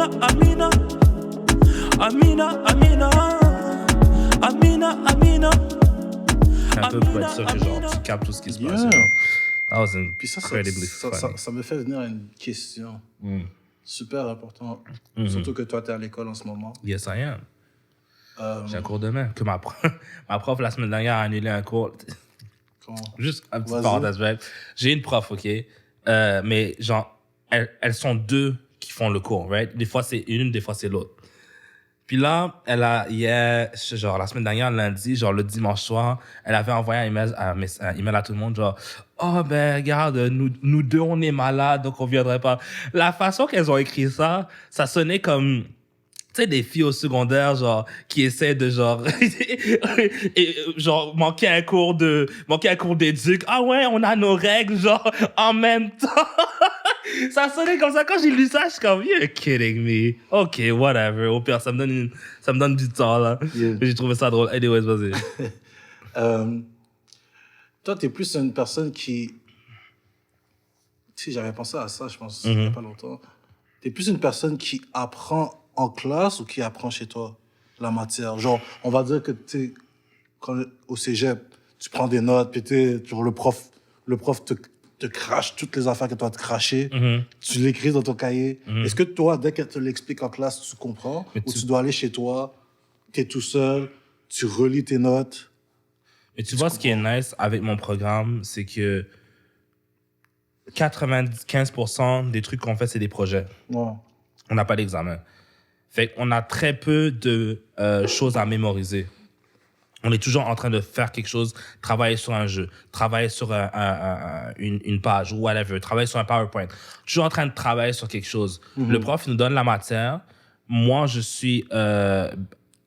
Amina, Amina. Amina, Amina. Amina, Amina. Un peu pour être sûr que genre, tu captes tout ce qui se passe. That was Puis incredibly funny. ça me fait venir à une question super importante. Surtout que toi, tu es à l'école en ce moment. Yes, I am. J'ai un cours demain. Que ma prof, la semaine dernière, a annulé un cours. Juste un petit parenthèse bref. J'ai une prof, OK? Mais genre, elles sont deux qui font le cours, right? Des fois, c'est une, des fois, c'est l'autre. Puis là, genre la semaine dernière, lundi, genre le dimanche soir, elle avait envoyé un email à tout le monde, genre « Oh, ben, regarde, nous deux, on est malades, donc on viendrait pas. » La façon qu'elles ont écrit ça, ça sonnait comme... Tu sais, des filles au secondaire, genre, qui essaient de, genre, genre, manquer un cours d'éduc. Ah ouais, on a nos règles, genre, en même temps. Ça sonnait comme ça. Quand j'ai lu ça, je suis comme, you're kidding me. OK, whatever. Au pire, ça me donne du temps, là. Yeah. J'ai trouvé ça drôle. Anyways, vas-y. Toi, t'es plus une personne qui... Tu sais, j'avais pensé à ça, je pense, il y a pas longtemps. T'es plus une personne qui apprend en classe ou qui apprend chez toi la matière? Genre, on va dire que tu sais, au cégep, tu prends des notes, puis genre le prof te crache toutes les affaires que tu dois te cracher, tu l'écris dans ton cahier. Est-ce que toi, dès qu'elle te l'explique en classe, tu comprends? Ou tu dois aller chez toi, tu es tout seul, tu relis tes notes? Mais tu vois, ce qui est nice avec mon programme, c'est que 95% des trucs qu'on fait, c'est des projets. Ouais. On n'a pas d'examen. Fait qu'on a très peu de choses à mémoriser. On est toujours en train de faire quelque chose, travailler sur un jeu, travailler sur une page ou whatever, travailler sur un PowerPoint. Toujours en train de travailler sur quelque chose. Le prof nous donne la matière. Moi, je suis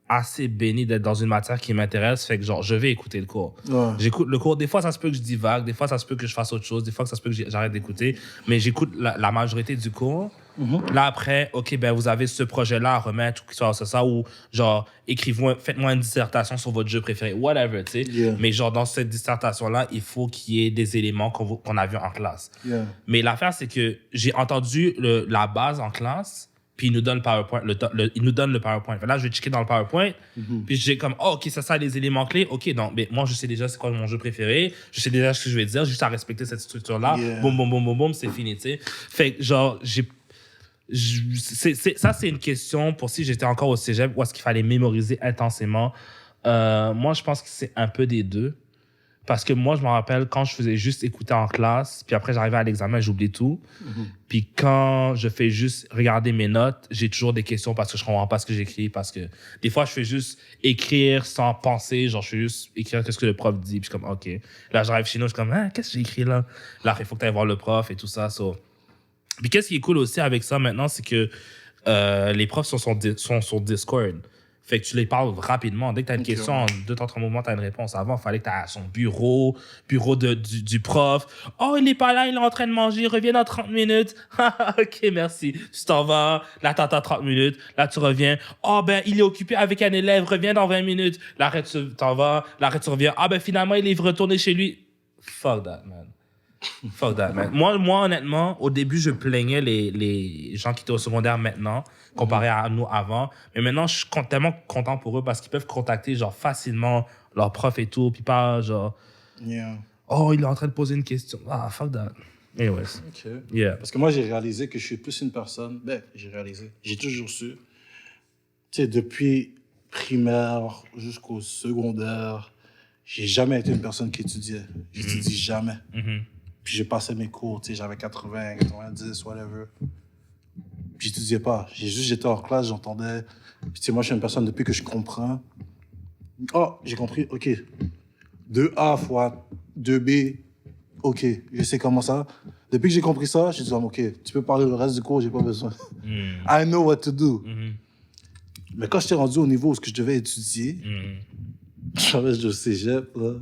assez béni d'être dans une matière qui m'intéresse. Fait que genre, je vais écouter le cours. Ouais. J'écoute le cours. Des fois, ça se peut que je divague. Des fois, ça se peut que je fasse autre chose. Des fois, ça se peut que j'arrête d'écouter. Mais j'écoute la majorité du cours. Là, après, OK, ben, vous avez ce projet-là à remettre, ou soit ça, ou genre, faites-moi une dissertation sur votre jeu préféré, whatever, tu sais. Yeah. Mais genre, dans cette dissertation-là, il faut qu'il y ait des éléments qu'on a vus en classe. Yeah. Mais l'affaire, c'est que j'ai entendu la base en classe, puis il nous donne le PowerPoint, il nous donne le PowerPoint. Là, je vais checker dans le PowerPoint, puis j'ai comme, oh, OK, c'est ça, les éléments clés. OK, donc, mais moi, je sais déjà c'est quoi mon jeu préféré, je sais déjà ce que je vais dire, juste à respecter cette structure-là. Yeah. Boum, boum, boum, boum, boum, c'est fini, tu sais. Fait que, genre, ça, c'est une question pour si j'étais encore au cégep, où est-ce qu'il fallait mémoriser intensément. Moi, je pense que c'est un peu des deux. Parce que moi, je me rappelle quand je faisais juste écouter en classe, puis après, j'arrivais à l'examen, j'oubliais tout. Puis quand je fais juste regarder mes notes, j'ai toujours des questions parce que je comprends pas ce que j'écris. Parce que des fois, je fais juste écrire sans penser. Genre, je fais juste écrire ce que le prof dit. Puis je suis comme, OK. Là, j'arrive chez nous, je suis comme, ah, qu'est-ce que j'ai écrit là? Là, il faut que tu ailles voir le prof et tout ça. Puis qu'est-ce qui est cool aussi avec ça maintenant, c'est que les profs sont sur Discord. Fait que tu les parles rapidement. Dès que tu as une question, en 2-3 moments, tu as une réponse. Avant, il fallait que tu aies à son bureau du prof. Oh, il est pas là, il est en train de manger, reviens dans 30 minutes. OK, merci. Tu t'en vas, là, t'attends 30 minutes. Là, tu reviens. Oh, ben, il est occupé avec un élève, reviens dans 20 minutes. Là, tu t'en vas, là, tu reviens. Ah, ben, finalement, il est retourné chez lui. Fuck that, man. Fuck that, man. Moi, honnêtement, au début, je plaignais les gens qui étaient au secondaire maintenant, comparé à nous avant. Mais maintenant, je suis tellement content pour eux parce qu'ils peuvent contacter, genre, facilement leur prof et tout, puis pas, genre, oh, il est en train de poser une question. Ah, fuck that. Anyways. OK. Yeah. Parce que moi, j'ai réalisé que je suis plus une personne... j'ai toujours su. Tu sais, depuis primaire jusqu'au secondaire, j'ai jamais été une personne qui étudiait. J'étudie jamais. Puis j'ai passé mes cours, tu sais, j'avais 80, 90, whatever. Puis j'étudiais pas. J'étais hors classe, j'entendais. Puis tu sais, moi, je suis une personne, depuis que je comprends. Oh, j'ai compris, OK. 2A fois 2B, OK. Je sais comment ça. Depuis que j'ai compris ça, je suis dit, OK, tu peux parler le reste du cours, j'ai pas besoin. I know what to do. Mais quand j'étais rendu au niveau où je devais étudier, je sais, cégep, là.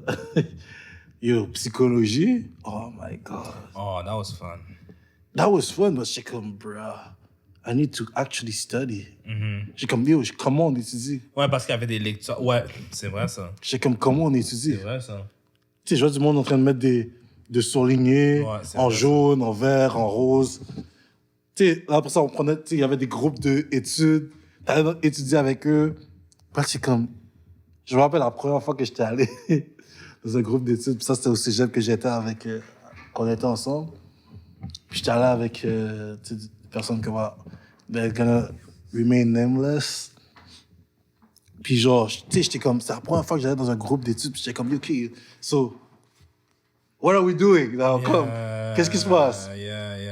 Yo, psychologie? Oh my God. Oh, that was fun. That was fun, but j'étais comme, bruh, I need to actually study. J'ai comme, yo, comment on étudie? Ouais, parce qu'il y avait des lectures. Ouais, c'est vrai, ça. J'ai comme, comment on étudie? C'est vrai, ça. Tu sais, je vois du monde en train de mettre de surligner en jaune, en vert, en rose. Tu sais, là, pour ça, on prenait, tu sais, il y avait des groupes d'études. T'allais étudier avec eux. Après, c'est comme, je me rappelle la première fois que j'étais allé dans un groupe d'études. Puis ça, c'était au cégep que j'étais avec, qu'on était ensemble. Puis j'étais allé avec, tu sais, des personnes comme, they're gonna remain nameless. Puis genre, tu sais, j'étais comme, c'est la première fois que j'allais dans un groupe d'études. Puis j'étais comme, OK, so, what are we doing now? Comme, qu'est-ce qui se passe?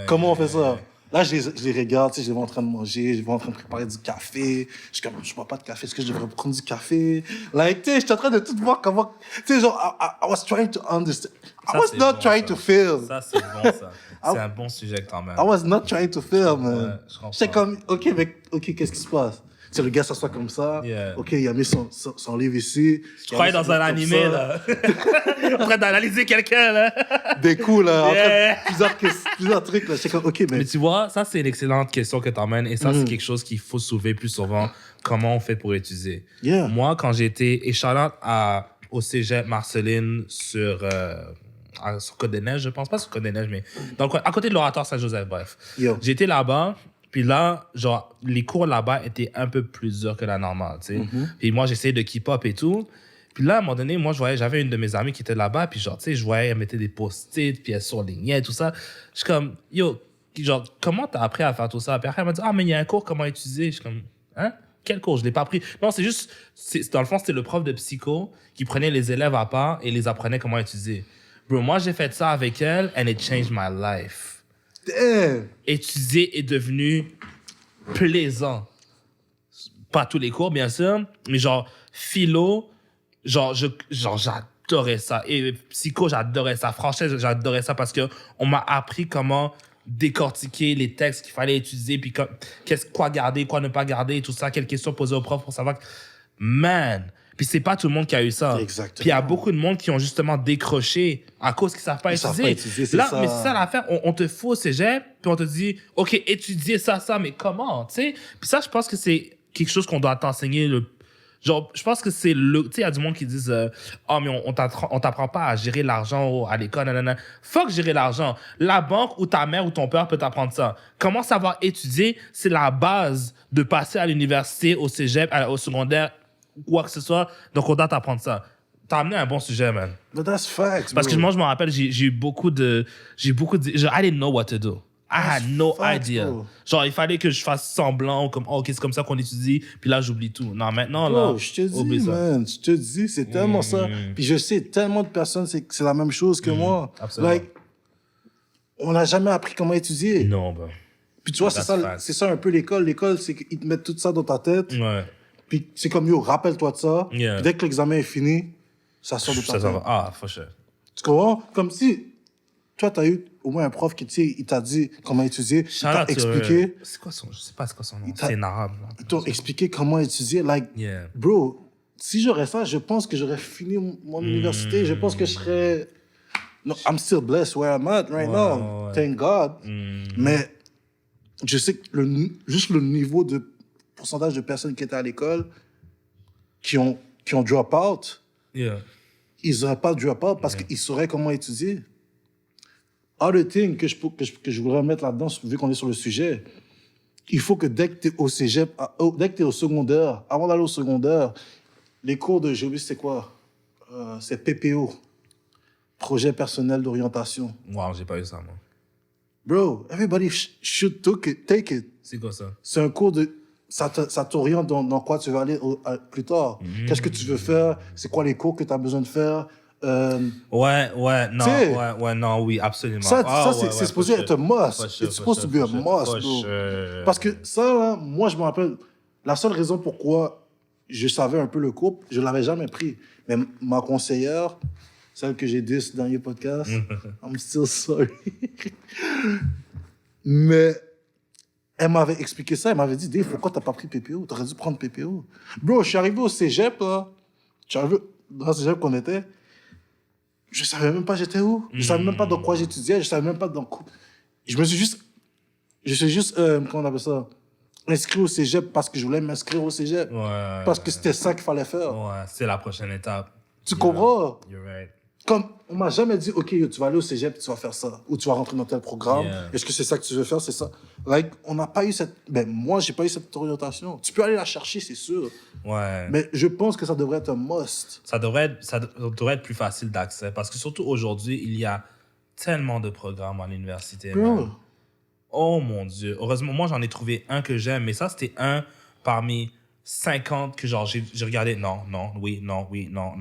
Comment on fait ça? Là, je les regarde, tu sais, je les vois en train de manger, je les vois en train de préparer du café. Je suis comme, je bois pas de café, est-ce que je devrais prendre du café? Like, tu sais, j'étais en train de tout voir comment, tu sais, genre, I was trying to understand. I was not trying to film. Ça, c'est bon, ça. C'est un bon sujet quand même. I was not trying to film, man. Ouais, je comprends. J'étais comme, OK, qu'est-ce qui se passe? Tu sais, le gars s'assoit comme ça. Yeah. OK, il a mis son livre ici. Je croyais dans un animé, là. En train d'analyser quelqu'un, là. Des coups, là. En Yeah. fait, plusieurs trucs, là. J'étais comme, OK, Mais tu vois, ça, c'est une excellente question que tu emmènes. Et ça, c'est quelque chose qu'il faut soulever plus souvent. Comment on fait pour étudier? Yeah. Moi, quand j'ai été... Et shout-out au cégep Marceline sur Côte-des-Neiges, je pense. Pas sur Côte-des-Neiges, mais à côté de l'Oratoire Saint-Joseph, bref. Yo. J'étais là-bas. Puis là, genre, les cours là-bas étaient un peu plus durs que la normale, tu sais. Puis moi, j'essayais de keep up et tout. Puis là, à un moment donné, moi, j'avais une de mes amies qui était là-bas, puis genre, tu sais, je voyais, elle mettait des post-it, puis elle surlignait, tout ça. Je suis comme, yo, genre, comment t'as appris à faire tout ça? Puis après, elle m'a dit, ah, mais il y a un cours, comment utiliser? Je suis comme, hein? Quel cours? Je l'ai pas pris. Non, c'est juste, dans le fond, c'était le prof de psycho qui prenait les élèves à part et les apprenait comment utiliser. Bro, moi, j'ai fait ça avec elle, and it changed my life. Damn. Étudier est devenu plaisant. Pas tous les cours, bien sûr, mais genre, philo, j'adorais ça. Et psycho, j'adorais ça. Français, j'adorais ça parce que on m'a appris comment décortiquer les textes qu'il fallait étudier, puis quoi garder, quoi ne pas garder, et tout ça, quelles questions poser au prof pour savoir. Man! Puis c'est pas tout le monde qui a eu ça. Exactement. Puis il y a beaucoup de monde qui ont justement décroché à cause qu'ils savent pas étudier. C'est Là, ça. mais c'est ça l'affaire. On te fout au cégep, puis on te dit, OK, étudier ça, mais comment, tu sais? Puis ça, je pense que c'est quelque chose qu'on doit t'enseigner. Genre, je pense que c'est tu sais, il y a du monde qui disent, oh, mais on t'apprend pas à gérer l'argent à l'école, nanana. Fuck gérer l'argent. La banque ou ta mère ou ton père peut t'apprendre ça. Comment savoir étudier, c'est la base de passer à l'université, au cégep, au secondaire, quoi que ce soit. Donc, on doit t'apprendre ça. T'as amené un bon sujet, man. But that's facts, Parce que bro. moi, je me rappelle, j'ai eu beaucoup de... I didn't know what to do. I had no facts, idea. bro. Genre, il fallait que je fasse semblant, comme, oh, OK, c'est comme ça qu'on étudie, puis là, j'oublie tout. Non, maintenant, Bro, là, je te oublie dis, ça. man, je te dis, c'est tellement ça. Puis je sais, tellement de personnes, c'est la même chose que moi. absolument. Like, on n'a jamais appris comment étudier. Non, ben. Puis tu vois, That's c'est fact. ça un peu l'école. L'école, c'est qu'ils te mettent tout ça dans ta tête. Ouais. Puis c'est comme, yo, rappelle-toi de ça. Yeah. Puis dès que l'examen est fini, ça sort de ta Ça tête. va. Ah, for sure. Tu comprends? Comme si, toi, t'as eu au moins un prof qui, tu sais, il t'a dit comment étudier. Il t'a expliqué. C'est quoi son... Je sais pas c'est quoi son nom. t'a- C'est un arabe. Là. Ils t'ont expliqué comment étudier. Like, Yeah. bro, si j'aurais ça, je pense que j'aurais fini mon université. Je pense que je serais... No, I'm still blessed where I'm at right now. ouais. Thank God. Mais je sais que juste le niveau de pourcentage de personnes qui étaient à l'école, qui ont drop out, Yeah. ils n'auraient pas drop out parce qu'ils sauraient comment étudier. Other thing que je voudrais mettre là-dedans, vu qu'on est sur le sujet, il faut que dès que tu es au cégep, dès que tu es au secondaire, avant d'aller au secondaire, les cours de, j'ai oublié c'est quoi? C'est PPO, Projet personnel d'orientation. Wow, j'ai pas eu ça, moi. Bro, everybody should take it. C'est quoi ça? C'est un cours de... Ça t'oriente dans quoi tu vas aller plus tard. Qu'est-ce que tu veux faire? C'est quoi les cours que tu as besoin de faire? Ouais, non, oui, absolument. C'est supposé être un must. It's supposed to be a must, bro. Parce que ça, là, moi, je me rappelle, la seule raison pourquoi je savais un peu le cours, je ne l'avais jamais pris. Mais ma conseillère, celle que j'ai dit dans les podcasts, I'm still sorry. Mais elle m'avait expliqué ça, elle m'avait dit, Dave, pourquoi tu n'as pas pris PPO? Tu aurais dû prendre PPO. Bro, je suis arrivé au cégep, là. Je suis arrivé dans le cégep qu'on était. Je savais même pas j'étais où. Je savais même pas dans quoi j'étudiais. Je savais même pas dans quoi. Je suis juste, comment on appelle ça? Inscrit au cégep parce que je voulais m'inscrire au cégep. Ouais. Parce que c'était ça qu'il fallait faire. Ouais, c'est la prochaine étape. Tu comprends? You're right. Comme, on m'a jamais dit, OK, tu vas aller au cégep, tu vas faire ça. Ou tu vas rentrer dans tel programme. Yeah. Est-ce que c'est ça que tu veux faire? C'est ça. Like, on n'a pas eu cette... Ben, moi, j'ai pas eu cette orientation. Tu peux aller la chercher, c'est sûr. Ouais. Mais je pense que ça devrait être un must. Ça devrait être plus facile d'accès parce que surtout aujourd'hui, il y a tellement de programmes à l'université. Bro. Man. Oh mon Dieu. Heureusement, moi, j'en ai trouvé un que j'aime, mais ça, c'était un parmi 50 que genre j'ai regardé. Non, oui, non, oui, non,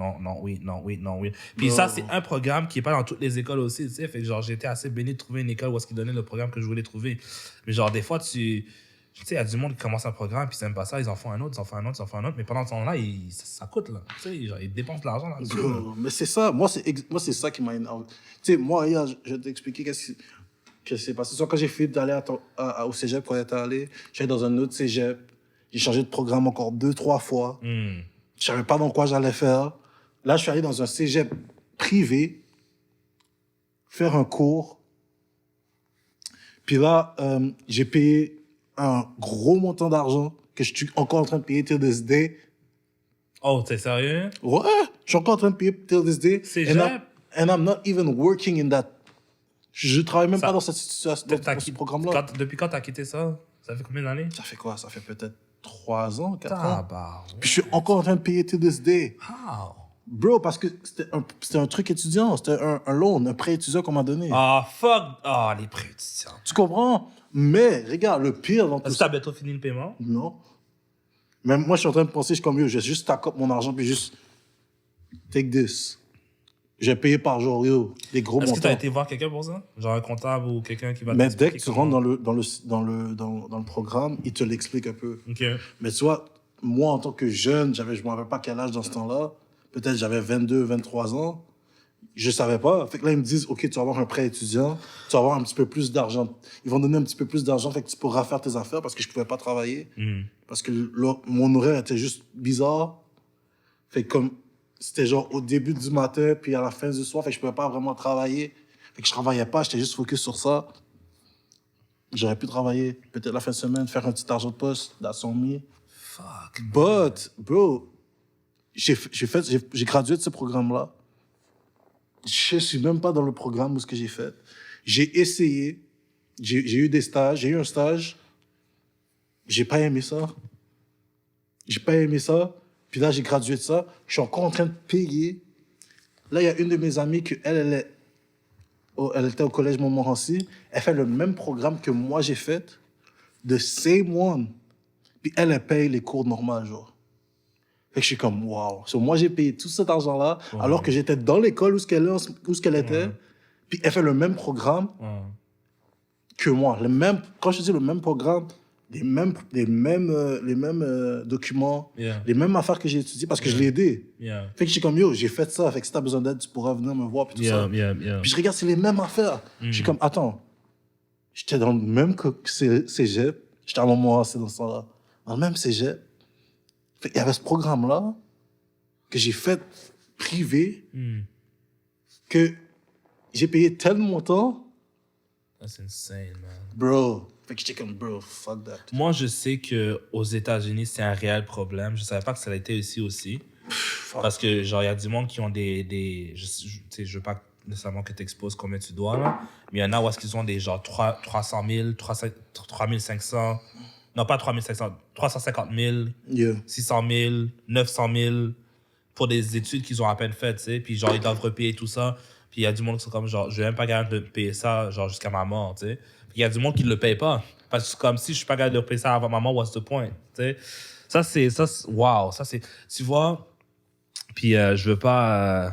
oui, non, oui, non, oui. Puis Bro. ça, c'est un programme qui est pas dans toutes les écoles aussi, tu sais. Fait que genre, j'ai été assez béni de trouver une école où est-ce qu'ils donnaient le programme que je voulais trouver. Mais genre, des fois, tu sais, il y a du monde qui commence un programme, puis ils n'aiment pas ça, ils en font un autre, ils en font un autre, ils en font un autre. Mais pendant ce temps-là, ça coûte, là. Tu sais, genre, ils dépensent de l'argent là-dessus. Bro, mais c'est ça. Moi, c'est ça qui m'a énervé. Tu sais, moi, hier, je vais t'expliquer qu'est-ce qui s'est passé. Soit quand j'ai fini d'aller au cégep, quand j'étais allé, j'allais dans un autre cégep. J'ai changé de programme encore 2-3 fois. Je savais pas dans quoi j'allais faire. Là, je suis allé dans un cégep privé, faire un cours. Puis là, j'ai payé un gros montant d'argent que je suis encore en train de payer till this day. Oh, t'es sérieux? Ouais, je suis encore en train de payer till this day. Cégep? And I'm not even working in that. Je travaille même pas dans cette situation, T'as dans ce quitté- programme-là. Depuis quand t'as quitté ça? Ça fait combien d'années? Ça fait quoi? Ça fait peut-être 3 ans, 4 ans. Tabarouette. Puis je suis encore en train de payer till this day. How? Bro, parce que c'était un truc étudiant, c'était un loan, un prêt étudiant qu'on m'a donné. Ah, fuck! Ah, les prêts étudiants. Tu comprends? Mais, regarde, le pire dans tout Est-ce que ça... t'as bientôt fini le paiement? Non. Même moi, je suis en train de penser, je suis comme, yo, je vais juste stack up mon argent, puis juste... Take this. J'ai payé par jour, yo, des gros Est-ce que montants. t'as été voir quelqu'un pour ça? Genre un comptable ou quelqu'un qui va Mais t'expliquer dès que tu comment- rentres dans le programme, il te l'explique un peu. OK. Mais tu vois, moi, en tant que jeune, je me rappelle pas quel âge dans ce temps-là. Peut-être j'avais 22, 23 ans. Je savais pas. Fait que là, ils me disent, OK, tu vas avoir un prêt étudiant, tu vas avoir un petit peu plus d'argent. Ils vont donner un petit peu plus d'argent, fait que tu pourras faire tes affaires parce que je pouvais pas travailler. Parce que mon horaire était juste bizarre. Fait que comme, c'était genre au début du matin, puis à la fin du soir, fait que je pouvais pas vraiment travailler. Fait que je travaillais pas, j'étais juste focus sur ça. J'aurais pu travailler peut-être la fin de semaine, faire un petit argent de poste, that's on me. Fuck. But, bro, j'ai gradué de ce programme-là. Je suis même pas dans le programme où ce que j'ai fait. J'ai essayé. J'ai eu des stages. J'ai eu un stage. J'ai pas aimé ça. J'ai pas aimé ça. Puis là, j'ai gradué de ça. Je suis encore en train de payer. Là, il y a une de mes amies que elle était au collège Montmorency. Elle fait le même programme que moi j'ai fait. The same one. Puis elle paye les cours normaux, genre. Fait que je suis comme, wow. So, moi, j'ai payé tout cet argent-là, alors que j'étais dans l'école où ce qu'elle était. Puis elle fait le même programme que moi. Quand je dis le même programme, les mêmes documents, Yeah. les mêmes affaires que j'ai étudiées parce que je l'ai aidé. Yeah. Fait que je suis comme, yo, j'ai fait ça. Fait que si t'as besoin d'aide, tu pourras venir me voir, puis tout ça. Yeah. Puis je regarde, c'est les mêmes affaires. Je suis comme, attends, j'étais dans le même cégep, j'étais à Montmorency dans ce temps-là, dans le même cégep. Fait qu'il y avait ce programme-là que j'ai fait privé, que j'ai payé tel montant, That's insane, man. bro. Fait que j'étais comme, bro, fuck that. Moi, je sais qu'aux États-Unis, c'est un réel problème. Je savais pas que ça l'était ici aussi. Parce que, genre, il y a du monde qui ont je sais, je veux pas nécessairement que tu exposes combien tu dois, là. Mais il y en a où est-ce qu'ils ont des, genre, 300 000, 3500. Non, pas 3500, 350 000, Yeah. 600 000, 900 000 pour des études qu'ils ont à peine faites, tu sais. Puis, genre, ils doivent repayer tout ça. Puis, il y a du monde qui sont comme, genre, je vais même pas capable de payer ça, genre, jusqu'à ma mort, tu sais. Puis, il y a du monde qui ne le paye pas. Parce que, comme si je suis pas capable de payer ça avant ma mort, what's the point, tu sais. Wow, ça, c'est, tu vois. Puis, je veux pas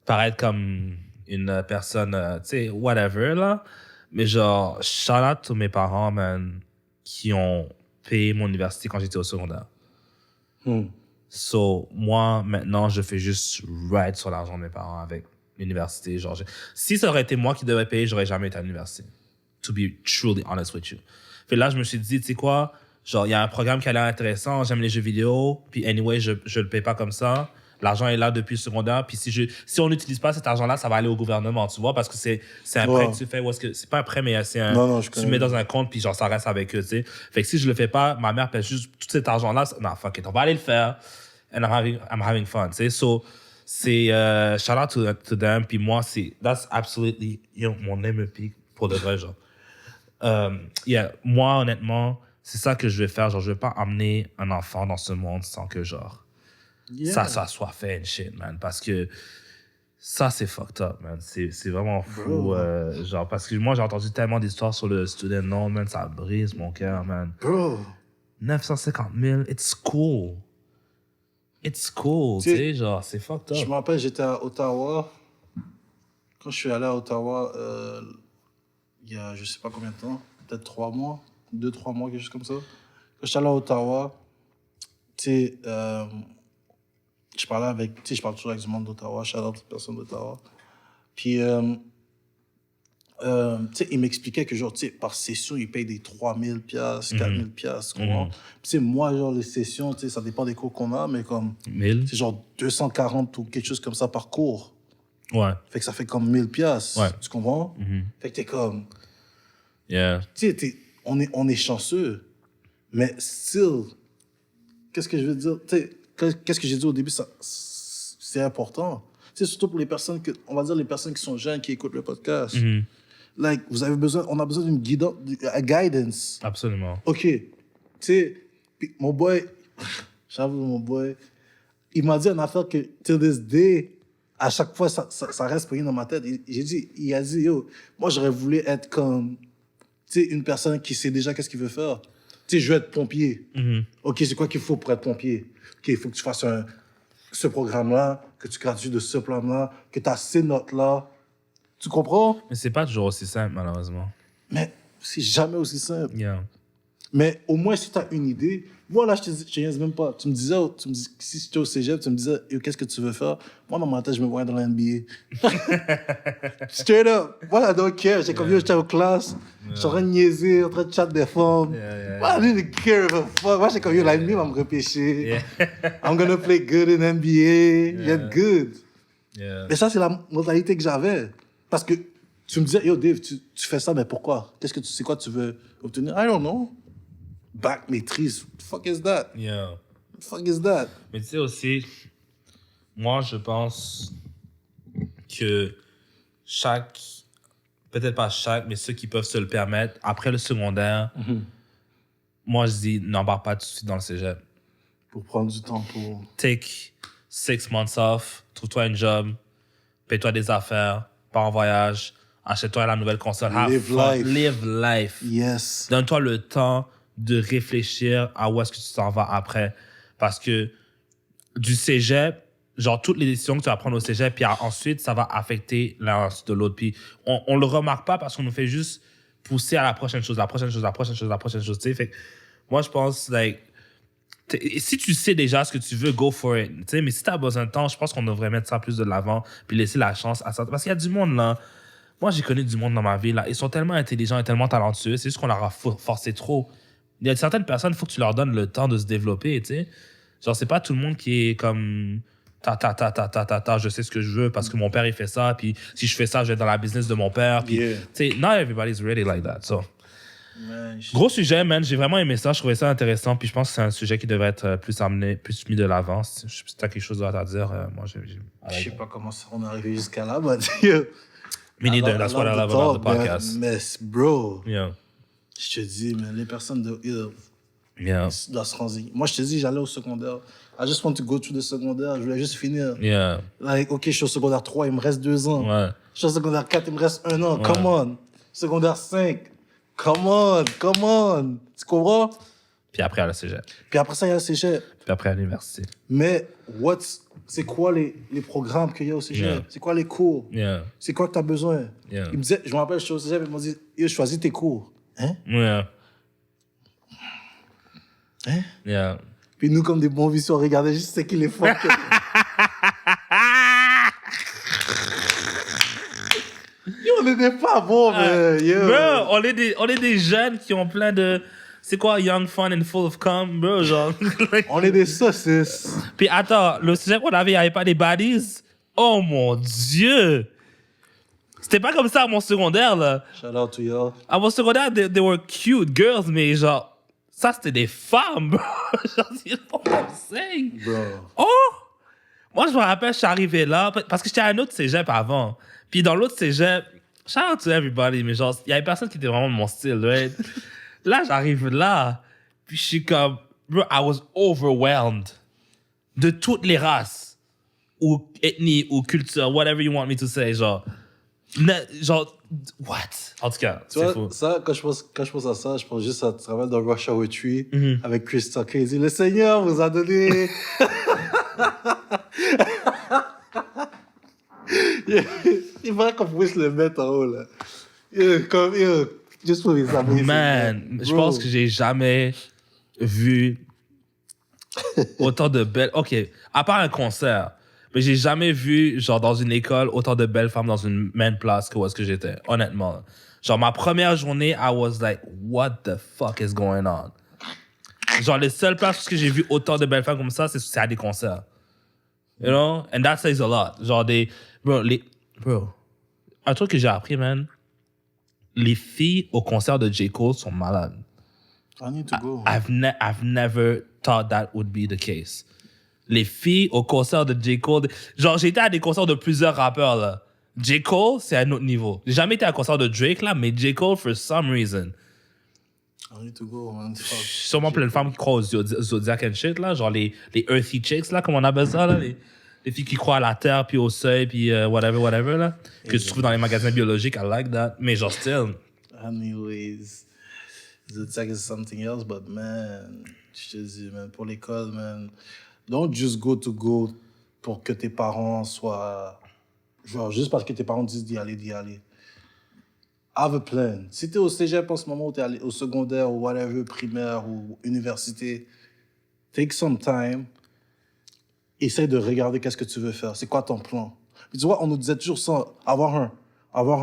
paraître comme une personne, tu sais, whatever, là. Mais genre, shout out to mes parents, man, qui ont payé mon université quand j'étais au secondaire. So, moi, maintenant, je fais juste ride sur l'argent de mes parents avec l'université. Genre, si ça aurait été moi qui devais payer, j'aurais jamais été à l'université. To be truly honest with you. Puis là, je me suis dit, tu sais quoi, genre, il y a un programme qui a l'air intéressant, j'aime les jeux vidéo, puis anyway, je le paye pas comme ça. L'argent est là depuis le secondaire, puis si on n'utilise pas cet argent-là, ça va aller au gouvernement, tu vois, parce que c'est un prêt que tu fais, ou est-ce que c'est pas un prêt, mais c'est un, Non, je tu connais. mets dans un compte, puis genre, ça reste avec eux, tu sais. Fait que si je le fais pas, ma mère paie juste tout cet argent-là, non, fuck it, on va aller le faire, and I'm having fun, tu sais. So, C'est shout out to them. Puis moi, that's absolutely mon MVP pour de vrai, genre. Moi, honnêtement, c'est ça que je vais faire. Genre, je vais pas amener un enfant dans ce monde sans que, genre, ça soit fait and shit, man. Parce que ça, c'est fucked up, man. C'est vraiment fou. Genre, parce que moi, j'ai entendu tellement d'histoires sur le student loan, man. Ça brise mon cœur, man. Bro. 950 000, it's cool. It's cool, tu sais, genre, c'est fucked up. Je me rappelle, j'étais à Ottawa. Quand je suis allé à Ottawa, il y a je sais pas combien de temps, peut-être 3 mois, 2-3 mois, quelque chose comme ça. Quand je suis allé à Ottawa, tu sais, je parlais je parle toujours avec du monde d'Ottawa, shout out aux personnes d'Ottawa. Puis, tu sais, il m'expliquait que, genre, tu sais, par session, il paye des 3 000 $, 4 000 $, tu comprends? Puis, tu sais, moi, genre, les sessions, tu sais, ça dépend des cours qu'on a, mais comme, 1000? c'est genre 240 ou quelque chose comme ça par cours. Ouais. Fait que ça fait comme 1000 $, Ouais. tu comprends? Fait que t'es comme, Yeah. tu sais, on est chanceux, mais still, qu'est-ce que je veux dire? Tu sais, qu'est-ce que j'ai dit au début, c'est important. Tu sais, surtout pour les personnes on va dire les personnes qui sont jeunes, qui écoutent le podcast. Like, on a besoin d'une guidance. Absolument. OK. Tu sais, puis mon boy, j'avoue, mon boy, il m'a dit une affaire que, till this day, à chaque fois, ça reste pogné dans ma tête. Il a dit, yo, moi, j'aurais voulu être comme, tu sais, une personne qui sait déjà qu'est-ce qu'il veut faire. Tu sais, je veux être pompier. OK, c'est quoi qu'il faut pour être pompier? OK, il faut que tu fasses ce programme-là, que tu gradues de ce plan-là, que tu as ces notes-là. Tu comprends? Mais c'est pas toujours aussi simple, malheureusement. Mais c'est jamais aussi simple. Yeah. Mais au moins, si tu as une idée, moi, là, je te dis même pas. Tu me disais, si j'étais au cégep, tu me disais, qu'est-ce que tu veux faire? Moi, dans ma tête, je me voyais dans la NBA. Straight up. Voilà, I don't care. J'ai comme, j'étais en classe, je suis en train de niaiser, en train de chat des femmes. Moi, I didn't care of a fuck. Moi, j'ai comme, la NBA va me repêcher. I'm gonna play good in NBA. Get good. Mais ça, c'est la mentalité que j'avais. Parce que tu me disais, yo, Dave, tu fais ça, mais pourquoi? C'est quoi tu veux obtenir? I don't know. Bac, maîtrise. What the fuck is that? Yeah. What the fuck is that? Mais tu sais aussi, moi, je pense que peut-être pas chaque, mais ceux qui peuvent se le permettre, après le secondaire, moi, je dis, n'embarque pas tout de suite dans le cégep. Pour prendre du temps pour... Take 6 months off, trouve-toi un job, paye-toi des affaires, pars en voyage, achète-toi la nouvelle console, live life. Yes. Donne-toi le temps de réfléchir à où est-ce que tu t'en vas après. Parce que du cégep, genre toutes les décisions que tu vas prendre au cégep, puis ensuite, ça va affecter l'un de l'autre. Puis on le remarque pas parce qu'on nous fait juste pousser à la prochaine chose, tu sais. Fait que moi, je pense, like, si tu sais déjà ce que tu veux, go for it. Tu sais, mais si tu as besoin de temps, je pense qu'on devrait mettre ça plus de l'avant, puis laisser la chance à ça. Parce qu'il y a du monde, là. Moi, j'ai connu du monde dans ma vie, là. Ils sont tellement intelligents et tellement talentueux. C'est juste qu'on leur a forcé trop. Il y a certaines personnes, il faut que tu leur donnes le temps de se développer, tu sais. Genre, c'est pas tout le monde qui est comme je sais ce que je veux parce que mon père, il fait ça, puis si je fais ça, je vais être dans la business de mon père. Puis, tu sais, not everybody's really like that, so. Gros sujet, man. J'ai vraiment aimé ça. Je trouvais ça intéressant, puis je pense que c'est un sujet qui devrait être plus mis de l'avant. Si tu as quelque chose à dire, moi, Je sais pas comment on est arrivé jusqu'à là, mais... Me neither. That's what I love about the podcast. Mais bro... Yeah. Je te dis, mais les personnes doivent se renseigner. Moi, je te dis, j'allais au secondaire. I just want to go through the secondaire. Je voulais juste finir. Yeah. Like, OK, je suis au secondaire 3, il me reste 2 ans. Ouais. Je suis au secondaire 4, il me reste 1 an. Ouais. Come on. Secondaire 5. Come on. Tu comprends? Puis après, à la cégep. Puis après ça, il y a le cégep. Puis après, à l'université. Mais, c'est quoi les programmes qu'il y a au cégep? Yeah. C'est quoi les cours? Yeah. C'est quoi que tu as besoin? Yeah. Il me disait, je me rappelle, je suis au cégep, il m'a dit, choisis tes cours. Hein? Yeah. Hein? Yeah. Puis nous, comme des bons vicieux, on regardait juste ce qu'il est fort. Yo, on n'était pas bons, mais... Bro, on est des jeunes qui ont plein de... C'est quoi, young, fun and full of cum, bro, genre. On est des saucisses. Puis attends, le sujet qu'on avait, il n'y avait pas des baddies? Oh mon Dieu! C'était pas comme ça à mon secondaire, là. Shout out to y'all. À mon secondaire, they were cute girls, mais genre... Ça, c'était des femmes, bro. Genre, c'est pas what I'm saying. Bro. Oh! Moi, je me rappelle, je suis arrivé là, parce que j'étais à un autre cégep avant. Puis dans l'autre cégep, shout out to everybody, mais genre, il y avait personne qui était vraiment de mon style, right? Là, j'arrive là, puis je suis comme, bro, I was overwhelmed de toutes les races, ou ethnies, ou cultures, whatever you want me to say, genre, genre, what? En tout cas, Tu c'est vois, fou. ça, quand je pense à ça, je pense juste à travail dans Rush Hour 3 avec Chris Tucker. Il dit, le Seigneur vous a donné... Il faudrait qu'on puisse le mettre en haut, là. Comme, juste pour les amis. Man, je pense que j'ai jamais vu autant de belles... OK, à part un concert, mais j'ai jamais vu, genre, dans une école, autant de belles femmes dans une même place que où est-ce que j'étais, honnêtement. Genre, ma première journée, I was like, what the fuck is going on? Genre, les seules places où j'ai vu autant de belles femmes comme ça, c'est à des concerts. You know? And that says a lot. Genre, Bro, un truc que j'ai appris, man, les filles au concert de J. Cole sont malades. I need to go. I've never thought that would be the case. Les filles au concert de J. Cole... Genre, j'ai été à des concerts de plusieurs rappeurs, là. J. Cole, c'est à un autre niveau. J'ai jamais été à un concert de Drake, là, mais J. Cole, for some reason... I need to go, man. Fuck. Sûrement plein de femmes qui croient au Zodiac and shit, là. Genre les earthy chicks, là, comme on appelle ça, là. Les filles qui croient à la terre, puis au seuil, puis whatever, là. Que tu trouves dans les magasins biologiques, I like that. Mais genre, still... Anyways, Zodiac is something else, but man, je te dis, man, pour l'école, man, don't just go pour que tes parents soient... Genre, juste parce que tes parents disent d'y aller. Have a plan. Si t'es au cégep en ce moment, ou t'es au secondaire, ou whatever, primaire, ou université, take some time. Essaye de regarder qu'est-ce que tu veux faire. C'est quoi ton plan? Puis tu vois, on nous disait toujours ça, avoir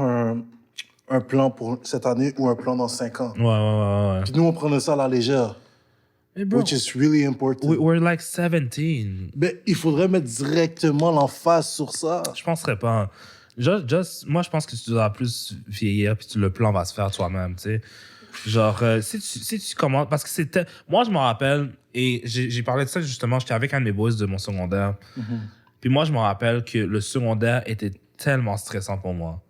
un plan pour cette année ou un plan dans 5 ans. Ouais. Puis nous, on prenait ça à la légère. Hey, bro, Which is really important. we're like 17. Mais il faudrait mettre directement l'emphase sur ça. Je penserais pas. Moi, je pense que tu dois plus vieillir, puis le plan va se faire toi-même, tu sais. Genre, si tu commences... Parce que c'était... Moi, je me rappelle, et j'ai parlé de ça justement, j'étais avec un de mes boys de mon secondaire. Puis moi, je me rappelle que le secondaire était tellement stressant pour moi.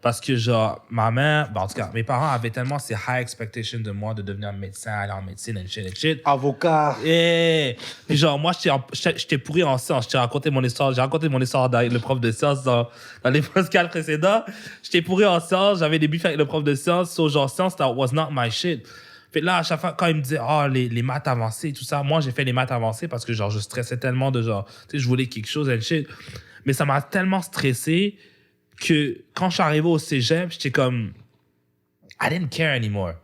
Parce que, genre, ma mère... en tout cas, mes parents avaient tellement ces high expectations de moi de devenir médecin, aller en médecine, and shit. Avocat. Puis genre, moi, j'étais pourri en sciences. J'ai raconté mon histoire avec le prof de sciences dans les podcasts précédents. J'étais pourri en sciences, j'avais des bifs avec le prof de sciences. So, genre, sciences, that was not my shit. Fait là, à chaque fois, quand il me disait, les maths avancées, tout ça, moi, j'ai fait les maths avancées parce que, genre, je stressais tellement de genre, tu sais, je voulais quelque chose and shit. Mais ça m'a tellement stressé que quand je suis arrivé au cégep, j'étais comme, I didn't care anymore. Tu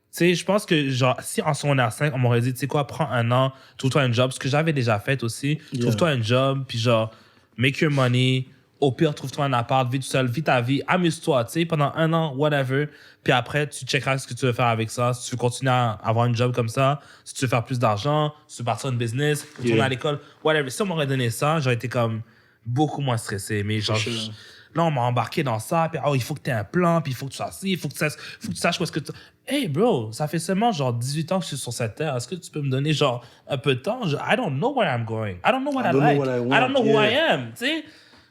sais, je pense que, genre, si en secondaire 5, on m'aurait dit, tu sais quoi, prends un an, trouve-toi un job, ce que j'avais déjà fait aussi, trouve-toi un job, puis genre, make your money, au pire, trouve-toi un appart, vis tout seul, vis ta vie, amuse-toi, tu sais, pendant un an, whatever, puis après, tu checkeras ce que tu veux faire avec ça, si tu veux continuer à avoir un job comme ça, si tu veux faire plus d'argent, si tu veux partir une business, retourner à l'école, whatever. Si on m'aurait donné ça, j'aurais été comme beaucoup moins stressé, mais genre... Là, on m'a embarqué dans ça, puis il faut que tu aies un plan, puis il faut que tu fasses ci, il faut que tu saches où est-ce que tu... Hey, bro, ça fait seulement genre 18 ans que je suis sur cette terre. Est-ce que tu peux me donner genre un peu de temps? I don't know where I'm going. I don't know what I like. I don't know who I am, tu sais?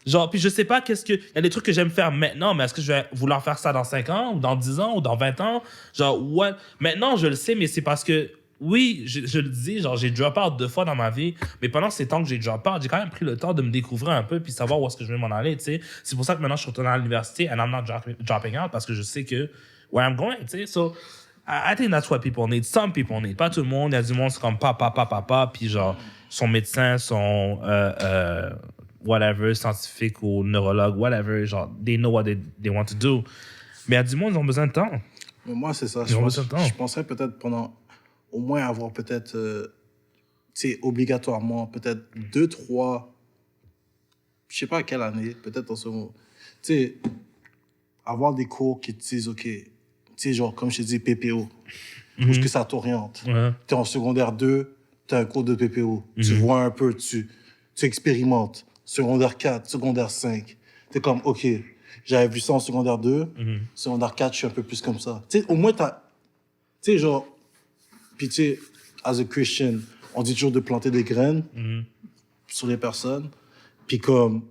Genre, puis je sais pas qu'est-ce que... Il y a des trucs que j'aime faire maintenant, mais est-ce que je vais vouloir faire ça dans 5 ans, ou dans 10 ans, ou dans 20 ans? Genre, what? Maintenant, je le sais, mais c'est parce que... Oui, je le dis, genre, j'ai drop out 2 fois dans ma vie, mais pendant ces temps que j'ai drop out, j'ai quand même pris le temps de me découvrir un peu puis savoir où est-ce que je vais m'en aller, tu sais. C'est pour ça que maintenant, je suis retourné à l'université and I'm not dropping out parce que je sais que where I'm going, tu sais. So, I think that's what people need. Some people need. Pas tout le monde. Il y a du monde, c'est comme papa, puis genre, son médecin, son whatever, scientifique ou neurologue, whatever, genre, they know what they want to do. Mais il y a du monde, ils ont besoin de temps. Mais moi, c'est ça. Je penserais peut-être pendant... au moins avoir peut-être, tu sais, obligatoirement, peut-être 2, 3, je sais pas à quelle année, peut-être en ce moment, tu sais, avoir des cours qui te disent, OK, tu sais, genre, comme je te dis, PPO, où est-ce que ça t'oriente? T'es en secondaire 2, t'as un cours de PPO, tu vois un peu, tu expérimentes. Secondaire 4, secondaire 5, t'es comme, OK, j'avais vu ça en secondaire 2, secondaire 4, je suis un peu plus comme ça. Tu sais, au moins, tu sais, genre, puis tu sais, as a Christian, on dit toujours de planter des graines. sur les personnes. Puis comme,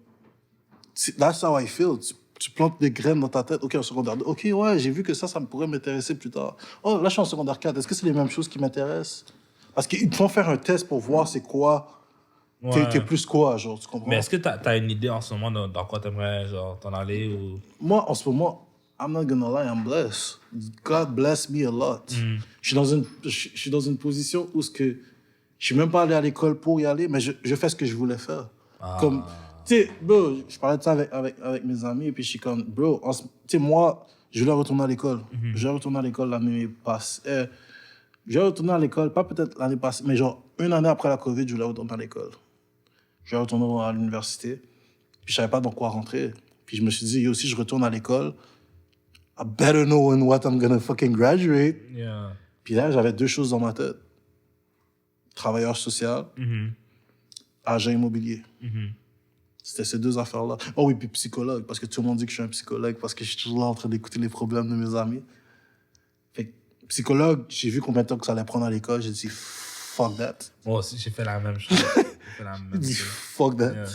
that's how I feel. Tu plantes des graines dans ta tête. OK, en secondaire 2. OK, ouais, j'ai vu que ça me pourrait m'intéresser plus tard. Oh, là, je suis en secondaire 4. Est-ce que c'est les mêmes choses qui m'intéressent? Parce qu'ils te font faire un test pour voir c'est quoi. Ouais. T'es plus quoi, genre, tu comprends? Mais est-ce que t'as une idée en ce moment dans quoi t'aimerais genre t'en aller ou... Moi, en ce moment, I'm not gonna lie, I'm blessed. God bless me a lot. Je suis dans une position où je suis même pas allé à l'école pour y aller, mais je fais ce que je voulais faire. Comme, tu sais, bro, je parlais de ça avec mes amis, et puis je suis comme, bro, tu sais, moi, je voulais retourner à l'école. Je voulais retourner à l'école l'année passée. Je voulais retourner à l'école, pas peut-être l'année passée, mais genre, une année après la COVID, je voulais retourner à l'école. Je voulais retourner à l'université, puis je savais pas dans quoi rentrer. Puis je me suis dit, yo, si je retourne à l'école, I better know in what I'm gonna fucking graduate. Yeah. Puis là, j'avais 2 choses dans ma tête. Travailleur social, agent immobilier. C'était ces 2 affaires-là. Oh oui, puis psychologue, parce que tout le monde dit que je suis un psychologue, parce que je suis toujours là en train d'écouter les problèmes de mes amis. Fait que, psychologue, j'ai vu combien de temps que ça allait prendre à l'école, j'ai dit, fuck that. Moi aussi, j'ai fait la même chose. J'ai dit, fuck that. Yeah.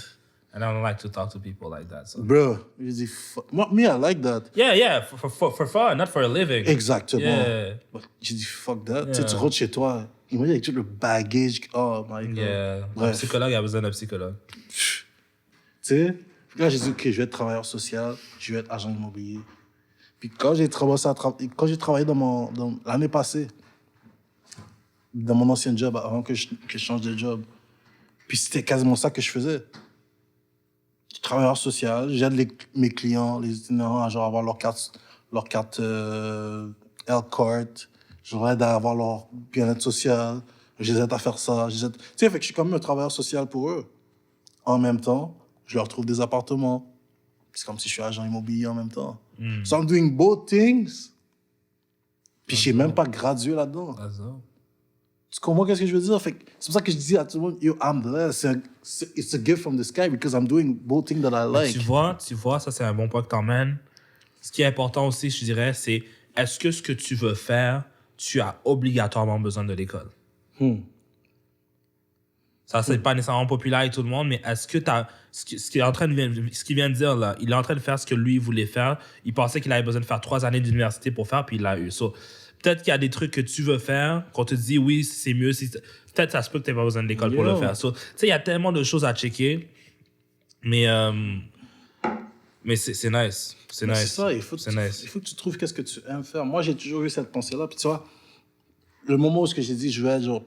And I don't like to talk to people like that. So. Bro, j'ai dit, fuck. Moi, me, I like that. Yeah, for fun, not for a living. Exactement. Yeah. J'ai dit, fuck that. Yeah. Tu rentres chez toi, imagine avec tout le baggage. Oh my God. Yeah. Un Bref. psychologue a besoin d'un psychologue. Tu sais, là, j'ai dit, OK, je vais être travailleur social, je vais être agent immobilier. Puis quand j'ai travaillé dans l'année passée, dans mon ancien job, avant que je change de job, puis c'était quasiment ça que je faisais. Travailleur social, j'aide mes clients, les itinérants à genre avoir leur carte L-Card, je leur aide à avoir leur bien-être social, je les aide à faire ça. Tu sais, fait que je suis quand même un travailleur social pour eux. En même temps, je leur trouve des appartements. C'est comme si je suis agent immobilier en même temps. So I'm doing both things. Puis je suis même pas gradué là-dedans. That's all. Tu comprends qu'est-ce que je veux dire? Fait que c'est pour ça que je dis à tout le monde, yo, I'm blessed. It's a gift from the sky because I'm doing both things that I like. Tu vois, ça c'est un bon point que t'emmènes. Ce qui est important aussi, je dirais, c'est est-ce que ce que tu veux faire, tu as obligatoirement besoin de l'école? Ça, c'est pas nécessairement populaire avec tout le monde, mais est-ce que ce qu'il vient de dire là, il est en train de faire ce que lui voulait faire. Il pensait qu'il avait besoin de faire 3 années d'université pour faire, puis il l'a eu. So, peut-être qu'il y a des trucs que tu veux faire, qu'on te dit oui, c'est mieux. Peut-être ça se peut que tu n'aies pas besoin de l'école pour le faire. So, tu sais, il y a tellement de choses à checker, mais c'est nice. C'est nice. C'est ça, il faut que tu trouves qu'est-ce que tu aimes faire. Moi, j'ai toujours eu cette pensée-là. Puis tu vois, le moment où j'ai dit je vais être genre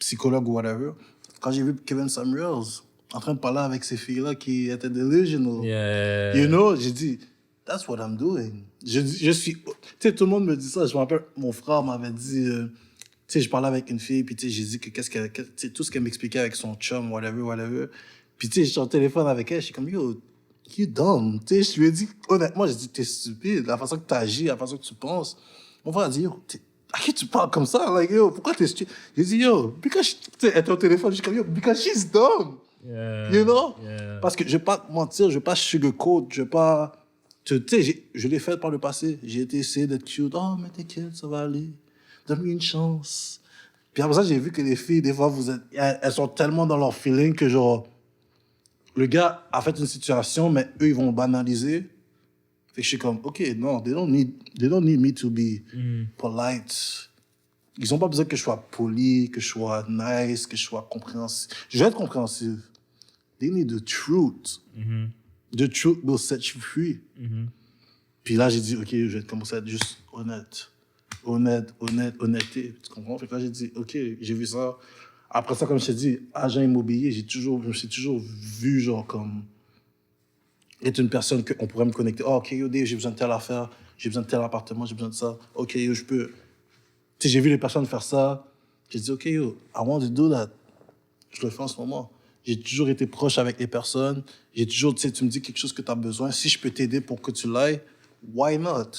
psychologue ou whatever, quand j'ai vu Kevin Samuels en train de parler avec ces filles-là qui étaient delusional, you know, j'ai dit, that's what I'm doing. Je suis... Tu sais, tout le monde me dit ça. Je me rappelle, mon frère m'avait dit... tu sais, je parlais avec une fille, puis tu sais, j'ai dit que tout ce qu'elle m'expliquait avec son chum, whatever. Puis tu sais, je suis au téléphone avec elle, je suis comme, yo, you dumb. Tu sais, je lui ai dit, honnêtement, j'ai dit, t'es stupide. La façon que tu agis, la façon que tu penses. Mon frère a dit, yo, à qui tu parles comme ça? Like, yo, pourquoi t'es stupide? J'ai dit, yo, because... Tu sais, elle était au téléphone, je suis comme, yo, because she's dumb. Yeah. You know? Yeah. Parce que je vais pas te mentir, je vais pas sugarcoat, je vais pas... Tu sais, je l'ai fait par le passé. J'ai essayé d'être cute. Oh, mais t'inquiète, ça va aller. Donne-lui une chance. Puis après ça, j'ai vu que les filles, des fois, elles sont tellement dans leur feeling que, genre, le gars a fait une situation, mais eux, ils vont banaliser. Fait que je suis comme, OK, non, they don't need me to be polite. Ils ont pas besoin que je sois poli, que je sois nice, que je sois compréhensif. Je vais être compréhensif. They need the truth. The truth will set you free. Puis là, j'ai dit, OK, je vais commencer à être juste honnête. Honnêteté. Tu comprends? Fait que là, j'ai dit, OK, j'ai vu ça. Après ça, comme je t'ai dit, agent immobilier, je me suis toujours vu, genre, comme être une personne qu'on pourrait me connecter. Oh, OK, yo, Dave, j'ai besoin de telle affaire, j'ai besoin de tel appartement, j'ai besoin de ça. OK, yo, je peux... Tu sais, j'ai vu les personnes faire ça. J'ai dit, OK, yo, I want to do that. Je le fais en ce moment. J'ai toujours été proche avec les personnes. J'ai toujours, tu sais, tu me dis quelque chose que tu as besoin. Si je peux t'aider pour que tu l'ailles, why not?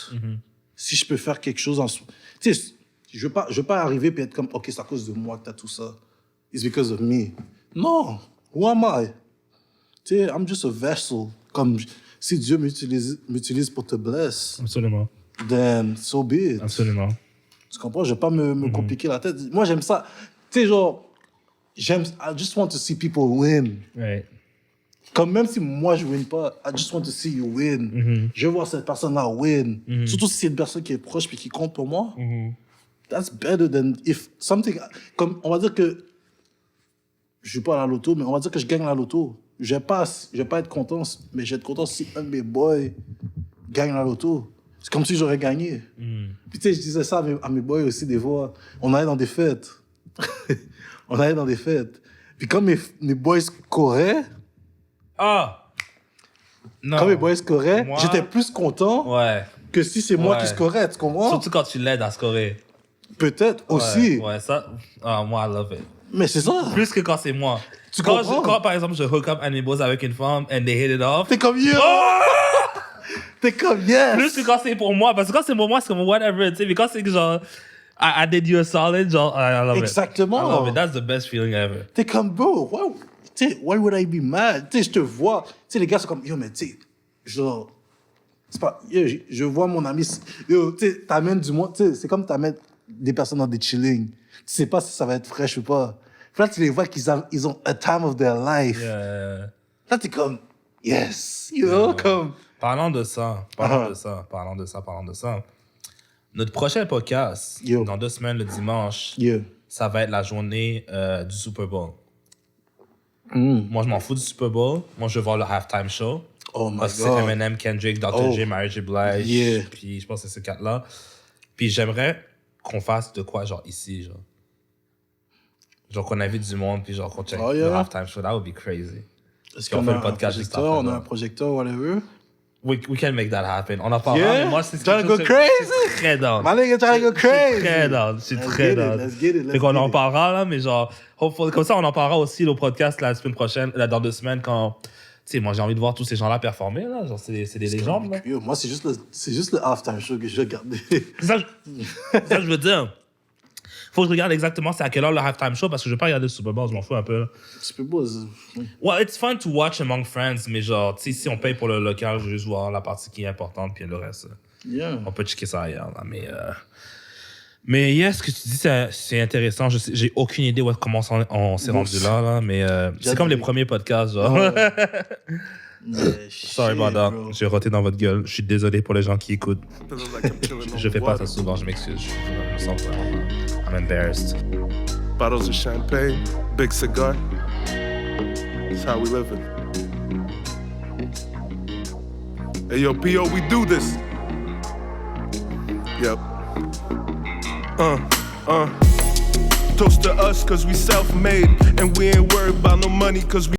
Si je peux faire quelque chose en... Tu sais, je veux pas arriver et être comme, OK, c'est à cause de moi que tu as tout ça. It's because of me. Non. Who am I? Tu sais, I'm just a vessel. Comme si Dieu m'utilise pour te bless, Absolument. then so be it. Absolument. Tu comprends? Je vais pas me compliquer la tête. Moi, j'aime ça. Tu sais, genre, I just want to see people win. Right. Comme même si moi je win pas, I just want to see you win. Je veux voir cette personne-là win. Surtout si c'est une personne qui est proche et qui compte pour moi. That's better than if something... Comme on va dire que je joue pas à la loto, mais on va dire que je gagne la loto. Je vais pas être content, mais je vais être content si un de mes boys gagne la loto. C'est comme si j'aurais gagné. Puis tu sais, je disais ça à mes boys aussi des fois. On allait dans des fêtes. Puis quand mes boys scoraient... Non. Quand mes boys scoraient, Moi... j'étais plus content que si c'est moi qui scorais, tu comprends? Surtout quand tu l'aides à scorer. Peut-être aussi. Ouais, ça... moi, I love it. Mais c'est ça. Plus que quand c'est moi. Tu quand, comprends? quand, par exemple, je hook up un boys avec une femme and they hit it off. T'es comme yo! T'es comme yes! Plus que quand c'est pour moi. Parce que quand c'est pour moi, c'est comme whatever. Tu sais, mais quand c'est que genre, I did you a solid, genre, I love Exactement. it. I love it. That's the best feeling ever. T'es comme bro, why would I be mad? Tu sais, je te vois. Tu sais, les gars sont comme yo, mais tu sais, genre, c'est pas, yo, je vois mon ami, yo, tu sais, t'amènes du moins, tu sais, c'est comme t'amènes des personnes dans des chillings. Tu sais pas si ça va être fraîche ou pas. Puis là, tu les vois qu'ils ont a time of their life. Yeah. Là, t'es comme, yes, you know, comme... Parlons de ça. Notre prochain podcast, dans 2 semaines, le dimanche, ça va être la journée du Super Bowl. Moi, je m'en fous du Super Bowl. Moi, je veux voir le halftime show. Oh my parce que God. c'est Eminem, Kendrick, Dr. J, Mary J. Blige. Puis je pense que c'est ces 4-là. Puis j'aimerais qu'on fasse de quoi, genre ici, genre. Genre qu'on invite du monde, puis genre qu'on check le halftime show. That would be crazy. Est-ce qu'on qu'on fait a le un podcast juste projecteur, après, on a là. un projecteur, whatever? We can make that happen. On en parlera, mais moi, c'est ce Trying to go je crazy? suis très down. My nigga trying to go crazy! Je suis très down. Let's get it. Fait qu'on en parlera, là, mais genre, hopefully, comme ça, on en parlera aussi au podcast la semaine prochaine, là, dans 2 semaines, quand, tu sais, moi, j'ai envie de voir tous ces gens-là performer, là. Genre, c'est des légendes, là. Yo, moi, c'est juste le halftime show que je vais regarder. C'est ça que je veux dire. Faut que je regarde exactement c'est à quelle heure le halftime show, parce que je vais pas regarder le Super Bowl, je m'en fous un peu, là. Super beau. Well, it's fun to watch among friends, mais genre, tu sais, si on paye pour le local, je veux juste voir la partie qui est importante, puis le reste, on peut checker ça ailleurs, là, mais yes, ce que tu dis, c'est intéressant. J'ai aucune idée comment on s'est rendu là, mais c'est comme les premiers podcasts, genre. Sorry about that. J'ai roté dans votre gueule. Je suis désolé pour les gens qui écoutent. Je fais pas ça souvent, je m'excuse. Je me sens vraiment... I'm embarrassed. Bottles of champagne, big cigar. That's how we living. Hey, yo, P.O., we do this. Yep. Toast to us, cause we self-made. And we ain't worried about no money, cause we